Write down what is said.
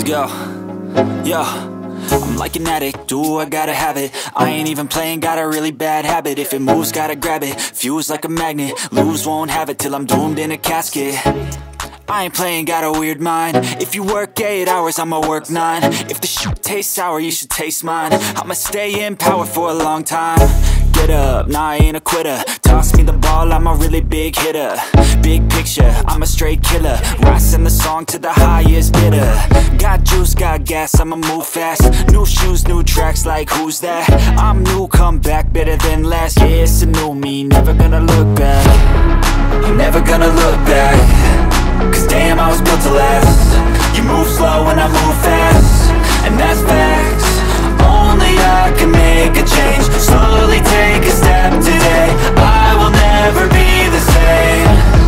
Yo, yo, I'm like an addict, do I gotta have it. I ain't even playing, got a really bad habit. If it moves, gotta grab it, fuse like a magnet. Lose, won't have it till I'm doomed in a casket. I ain't playing, got a weird mind. If you work 8 hours, I'ma work 9. If the shit tastes sour, you should taste mine. I'ma stay in power for a long time. Get up, nah, I ain't a quitter. Toss me the ball, I'm a really big hitter. Big picture, I'm a straight killer. Rising the song to the highest bidder. Got juice, got gas, I'ma move fast. New shoes, new tracks, like who's that? I'm new, come back, better than last. Yeah, it's a new me, never gonna look back. I'm never gonna look back. Cause damn, I was built to last. You move slow and I move fast, and that's facts. Only I can make a change. Slowly take a step today. I will never be the same.